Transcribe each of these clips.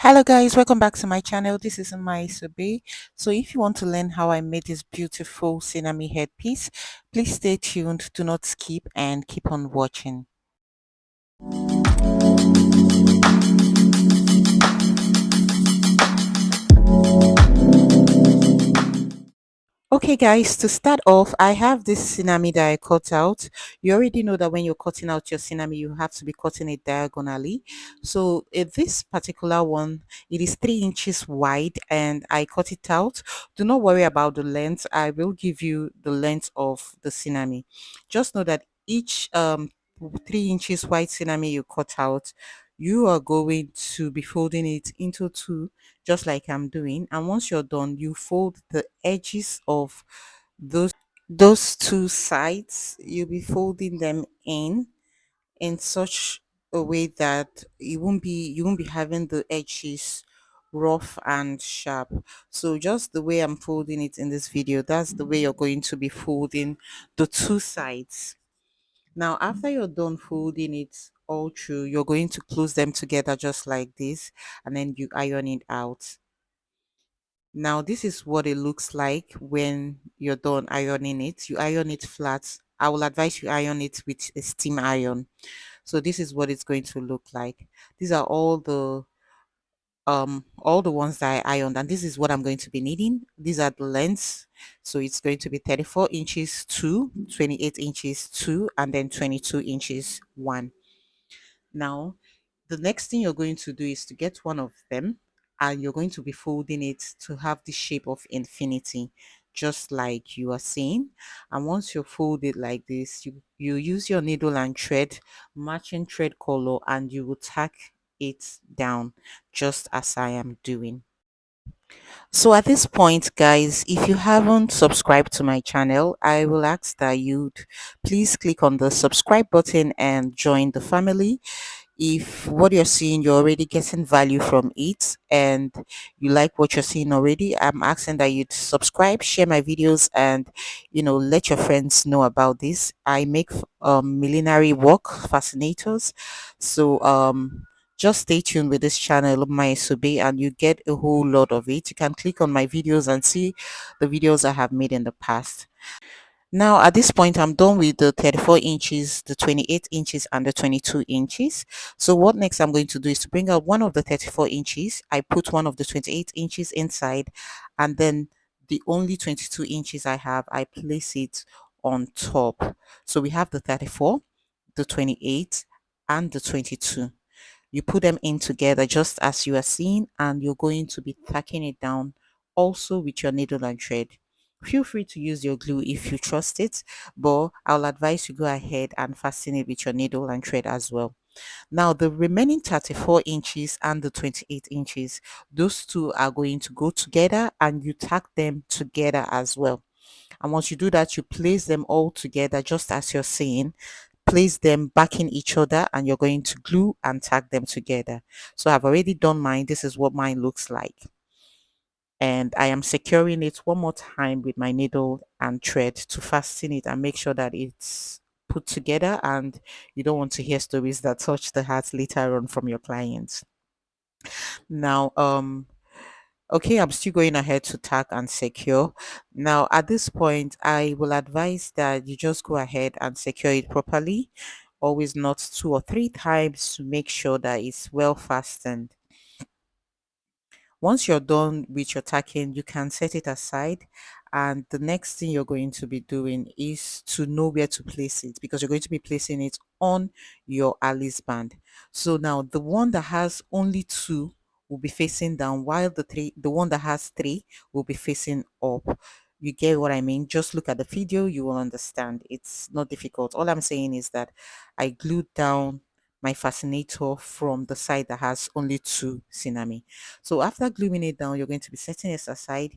Hello guys, welcome back to my channel. This is my Sobe. So if you want to learn how I made this beautiful Sinami headpiece, please stay tuned, do not skip and keep on watching. Okay guys, to start off, I have this Sinami that I cut out. You already know that when you're cutting out your Sinami, you have to be cutting it diagonally. So this particular one, it is 3 inches wide and I cut it out. Do not worry about the length. I will give you the length of the Sinami. Just know that each 3 inches wide Sinami you cut out, you are going to be folding it into two, just like I'm doing. And once you're done, you fold the edges of those two sides. You'll be folding them in such a way that you won't be having the edges rough and sharp. So just the way I'm folding it in this video, that's the way you're going to be folding the two sides. Now after you're done folding it all through, you're going to close them together just like this, and then you iron it out. Now, this is what it looks like when you're done ironing it. You iron it flat. I will advise you iron it with a steam iron. So this is what it's going to look like. These are all the ones that I ironed, and this is what I'm going to be needing. These are the lengths. So it's going to be 34 inches 2, 28 inches 2, and then 22 inches 1. Now, the next thing you're going to do is to get one of them and you're going to be folding it to have the shape of infinity, just like you are seeing. And once you fold it like this, you use your needle and thread, matching thread color, and you will tack it down just as I am doing. So at this point, guys, if you haven't subscribed to my channel, I will ask that you'd please click on the subscribe button and join the family. If what you're seeing, you're already getting value from it and you like what you're seeing already, I'm asking that you'd subscribe, share my videos, and let your friends know about this. I make millinery work fascinators. So just stay tuned with this channel, my Sobe, and you get a whole lot of it. You can click on my videos and see the videos I have made in the past. Now, at this point, I'm done with the 34 inches, the 28 inches, and the 22 inches. So what next I'm going to do is to bring out one of the 34 inches. I put one of the 28 inches inside, and then the only 22 inches I have, I place it on top. So we have the 34, the 28, and the 22. You put them in together just as you are seeing, and you're going to be tacking it down also with your needle and thread. Feel free to use your glue if you trust it, but I'll advise you go ahead and fasten it with your needle and thread as well. Now, the remaining 34 inches and the 28 inches, those two are going to go together and you tack them together as well. And once you do that, you place them all together just as you're seeing. Place them backing each other and you're going to glue and tack them together. So I've already done mine. This is what mine looks like. And I am securing it one more time with my needle and thread to fasten it and make sure that it's put together and you don't want to hear stories that touch the heart later on from your clients. Now, okay, I'm still going ahead to tack and secure. Now, at this point, I will advise that you just go ahead and secure it properly. Always not 2 or 3 times to make sure that it's well fastened. Once you're done with your tacking, you can set it aside. And the next thing you're going to be doing is to know where to place it because you're going to be placing it on your Alice band. So now the one that has only two will be facing down while the one that has three will be facing up. You get what I mean? Just look at the video, you will understand. It's not difficult. All I'm saying is that I glued down my fascinator from the side that has only two Sinami. So after gluing it down, you're going to be setting it aside.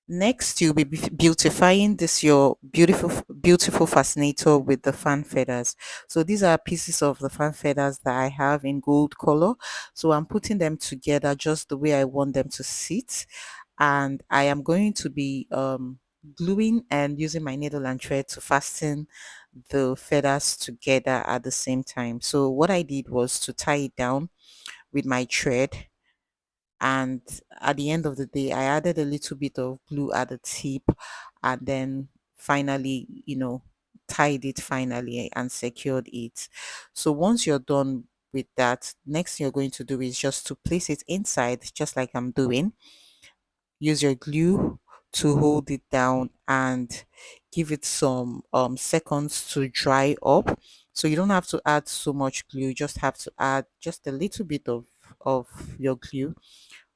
Next, you'll be beautifying this your beautiful fascinator with the fan feathers. So these are pieces of the fan feathers that I have in gold color. So I'm putting them together just the way I want them to sit, and I am going to be gluing and using my needle and thread to fasten the feathers together at the same time. So what I did was to tie it down with my thread And at the end of the day, I added a little bit of glue at the tip, and then finally, tied it finally and secured it. So once you're done with that, next thing you're going to do is just to place it inside, just like I'm doing. Use your glue to hold it down and give it some seconds to dry up. So you don't have to add so much glue, you just have to add just a little bit of your glue.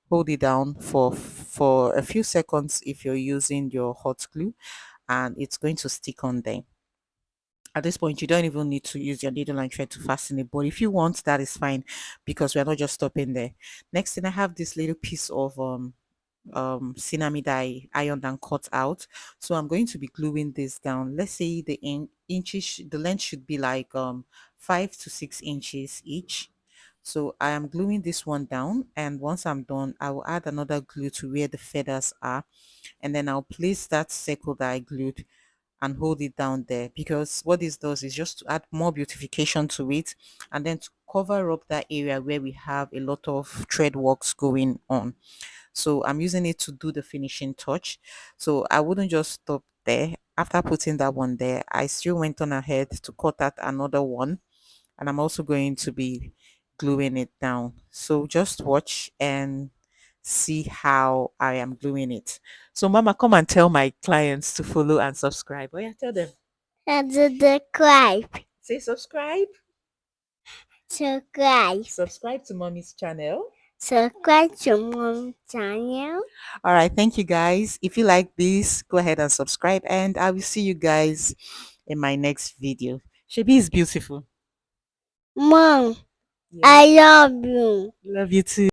Hold it down for a few seconds if you're using your hot glue, and it's going to stick on there. At this point, you don't even need to use your needle and thread to fasten it, but if you want, that is fine, because we're not just stopping there. Next thing, I have this little piece of Sinamay that I ironed and cut out. So I'm going to be gluing this down. Let's say the inches, the length should be like 5 to 6 inches each. So I am gluing this one down, and once I'm done, I will add another glue to where the feathers are, and then I'll place that circle that I glued and hold it down there, because what this does is just to add more beautification to it, and then to cover up that area where we have a lot of thread works going on. So I'm using it to do the finishing touch. So I wouldn't just stop there. After putting that one there, I still went on ahead to cut out another one, and I'm also going to be gluing it down. So just watch and see how I am gluing it. So Mama, come and tell my clients to follow and subscribe. Oh yeah, tell them. Subscribe. Say subscribe. Subscribe. Subscribe to Mommy's channel. Subscribe to my channel. All right, thank you guys. If you like this, go ahead and subscribe, and I will see you guys in my next video. Shebi is beautiful. Mom, Yeah, I love you. love you too.